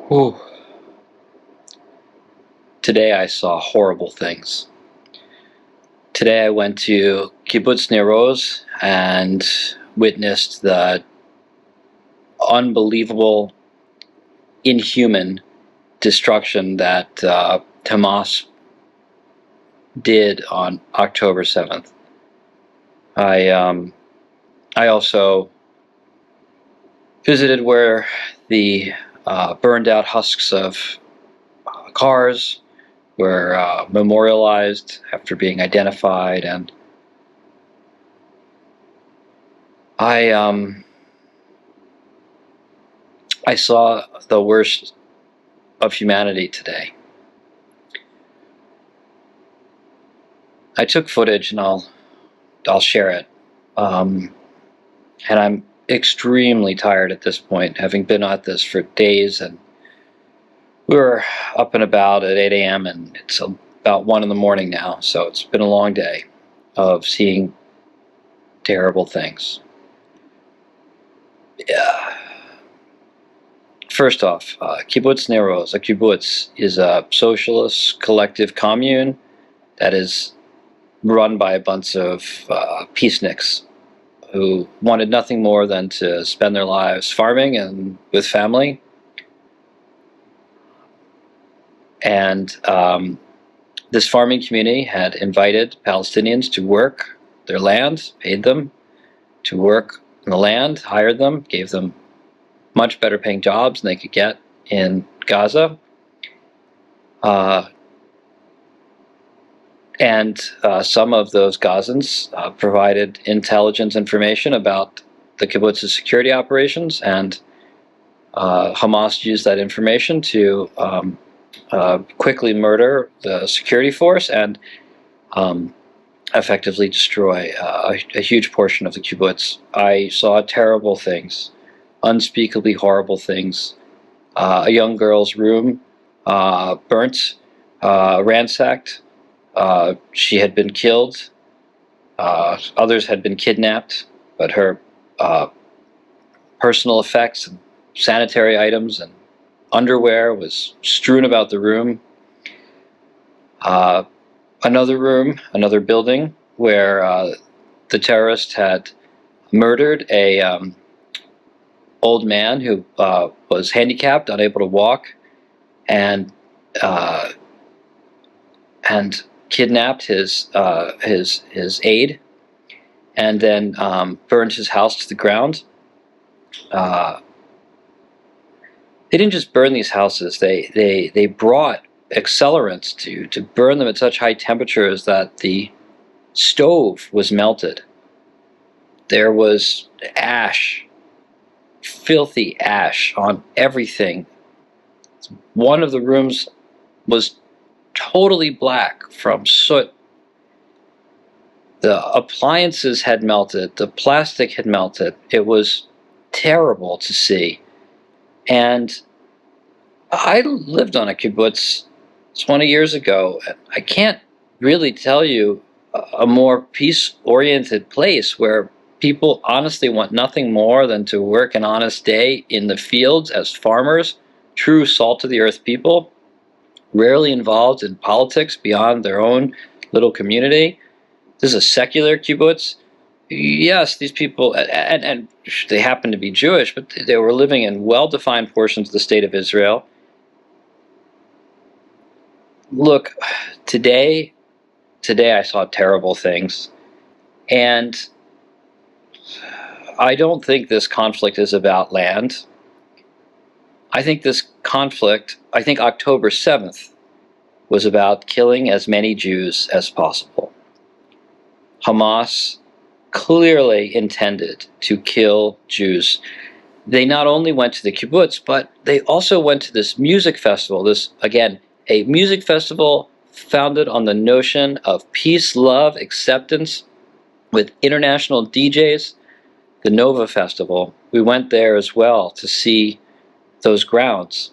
Whew. Today I saw horrible things. Today I went to Kibbutz Nir Oz and witnessed the unbelievable, inhuman destruction that Hamas did on October 7th. I also visited where the burned out husks of cars were memorialized after being identified, and I saw the worst of humanity today. I took footage, and I'll share it. And I'm extremely tired at this point, having been at this for days, and we were up and about at 8 a.m. and it's about 1 in the morning now, so it's been a long day of seeing terrible things. Yeah. First off, Kibbutz Nir Oz. A kibbutz is a socialist collective commune that is run by a bunch of peaceniks who wanted nothing more than to spend their lives farming and with family. And this farming community had invited Palestinians to work their land, paid them to work in the land, hired them, gave them much better paying jobs than they could get in Gaza. And some of those Gazans provided intelligence information about the kibbutz's security operations, and Hamas used that information to quickly murder the security force and effectively destroy a huge portion of the kibbutz. I saw terrible things, unspeakably horrible things. A young girl's room burnt, ransacked. She had been killed. Others had been kidnapped, but her personal effects and sanitary items and underwear was strewn about the room. Another room, another building, where the terrorist had murdered a old man who was handicapped, unable to walk, and kidnapped his aide, and then burned his house to the ground. They didn't just burn these houses; they brought accelerants to burn them at such high temperatures that the stove was melted. There was ash, filthy ash on everything. One of the rooms was totally black from soot. The appliances had melted, the plastic had melted. It was terrible to see. And I lived on a kibbutz 20 years ago. I can't really tell you a more peace-oriented place where people honestly want nothing more than to work an honest day in the fields as farmers, true salt-of-the-earth people, rarely involved in politics beyond their own little community. This is a secular kibbutz. Yes, these people, and they happen to be Jewish, but they were living in well-defined portions of the state of Israel. Look, today I saw terrible things, and I don't think this conflict is about land. I think October 7th was about killing as many Jews as possible. Hamas clearly intended to kill Jews. They not only went to the kibbutz, but they also went to this music festival. This, again, a music festival founded on the notion of peace, love, acceptance, with international DJs, the Nova Festival. We went there as well to see those grounds.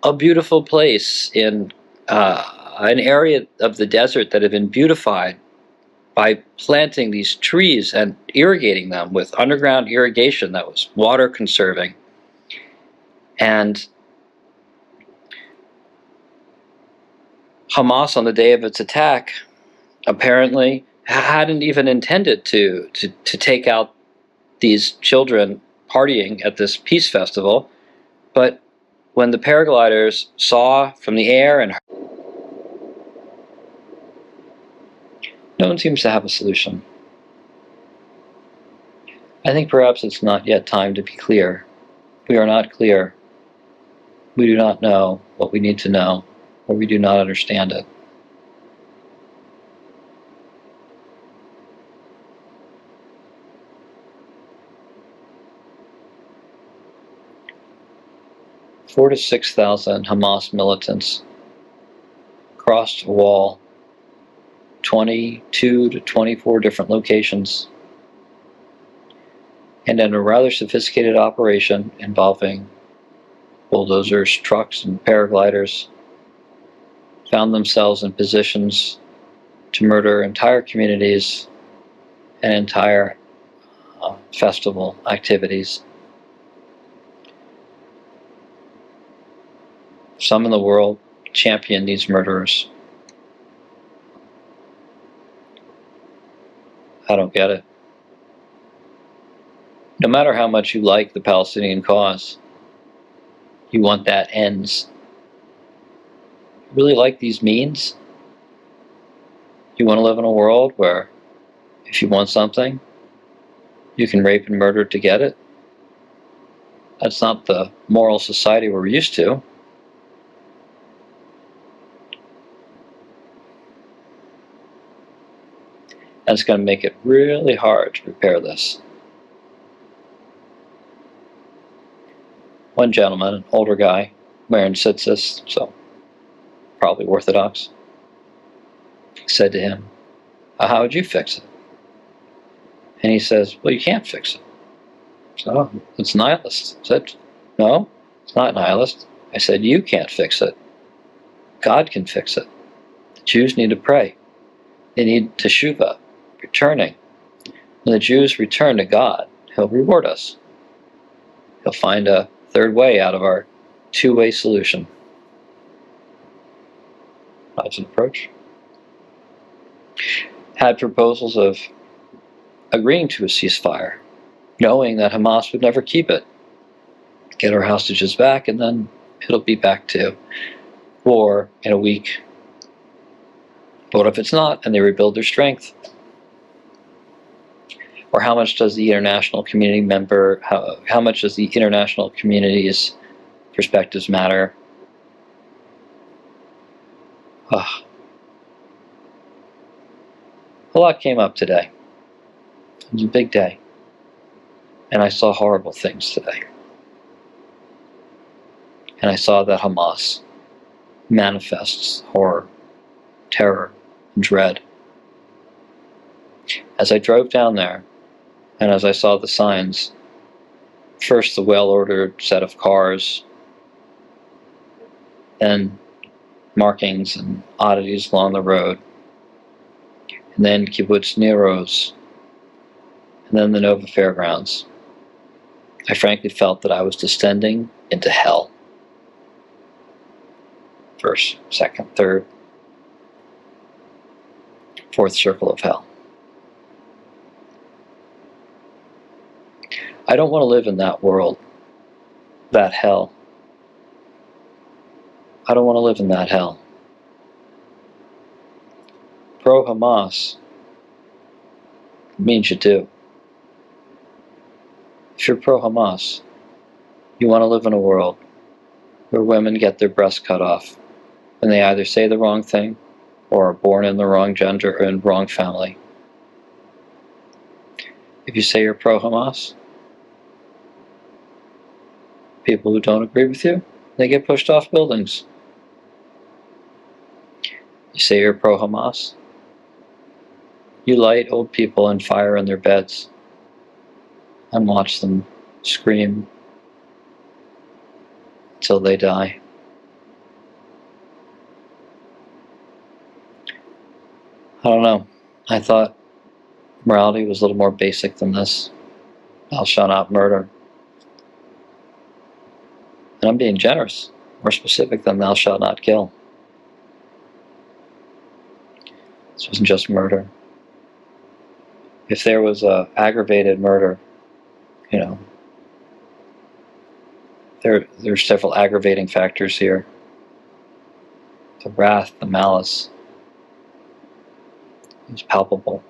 A beautiful place in an area of the desert that had been beautified by planting these trees and irrigating them with underground irrigation that was water conserving. And Hamas, on the day of its attack, apparently hadn't even intended to take out these children partying at this peace festival. But when the paragliders saw from the air, and no one seems to have a solution. I think perhaps it's not yet time to be clear. We are not clear. We do not know what we need to know, or we do not understand it. Four to 6,000 Hamas militants crossed a wall, 22 to 24 different locations, and in a rather sophisticated operation involving bulldozers, trucks, and paragliders, found themselves in positions to murder entire communities and entire festival activities. Some in the world champion these murderers. I don't get it. No matter how much you like the Palestinian cause, you want that ends. You really like these means? You want to live in a world where if you want something, you can rape and murder to get it? That's not the moral society we're used to. And it's going to make it really hard to repair this. One gentleman, an older guy, wearing tzitzis, so probably Orthodox, said to him, how would you fix it? And he says, well, you can't fix it. So it's nihilist. I said, no, it's not nihilist. I said, you can't fix it. God can fix it. The Jews need to pray. They need teshuvah, returning. When the Jews return to God, He'll reward us. He'll find a third way out of our two-way solution. That's an approach. Had proposals of agreeing to a ceasefire, knowing that Hamas would never keep it. Get our hostages back, and then it'll be back to war in a week. But what if it's not, and they rebuild their strength? Or how much does the international community how much does the international community's perspectives matter? Oh. A lot came up today. It was a big day. And I saw horrible things today. And I saw that Hamas manifests horror, terror, and dread. As I drove down there, and as I saw the signs, first the well-ordered set of cars, then markings and oddities along the road, and then Kibbutz Nero's, and then the Nova Fairgrounds, I frankly felt that I was descending into hell. First, second, third, fourth circle of hell. I don't want to live in that world, that hell. I don't want to live in that hell. Pro-Hamas means you do. If you're pro-Hamas, you want to live in a world where women get their breasts cut off when they either say the wrong thing or are born in the wrong gender or in the wrong family. If you say you're pro-Hamas, people who don't agree with you, they get pushed off buildings. You say you're pro-Hamas, you light old people on fire in their beds and watch them scream until they die. I don't know. I thought morality was a little more basic than this. Thou shalt not murder. And I'm being generous, more specific than thou shalt not kill. This wasn't just murder. If there was a aggravated murder, you know, there's several aggravating factors here. The wrath, the malice, is palpable.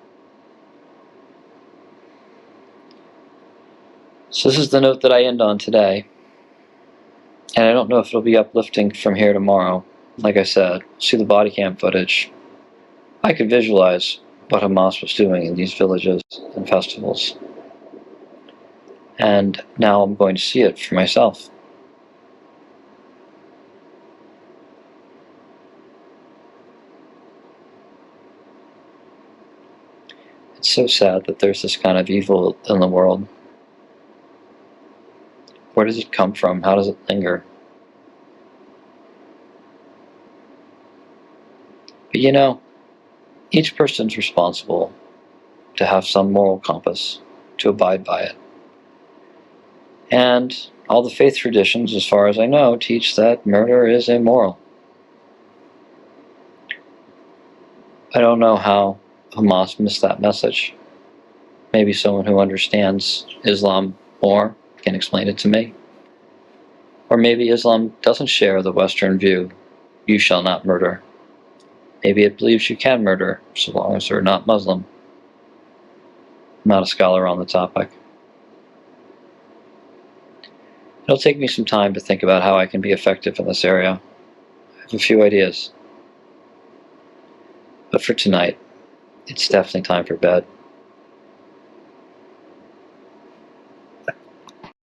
So this is the note that I end on today. And I don't know if it'll be uplifting from here tomorrow. Like I said, see the body cam footage. I could visualize what Hamas was doing in these villages and festivals. And now I'm going to see it for myself. It's so sad that there's this kind of evil in the world. Where does it come from? How does it linger? But you know, each person's responsible to have some moral compass, to abide by it. And all the faith traditions, as far as I know, teach that murder is immoral. I don't know how Hamas missed that message. Maybe someone who understands Islam more can explain it to me. Or maybe Islam doesn't share the Western view, you shall not murder. Maybe it believes you can murder, so long as you're not Muslim. I'm not a scholar on the topic. It'll take me some time to think about how I can be effective in this area. I have a few ideas. But for tonight, it's definitely time for bed.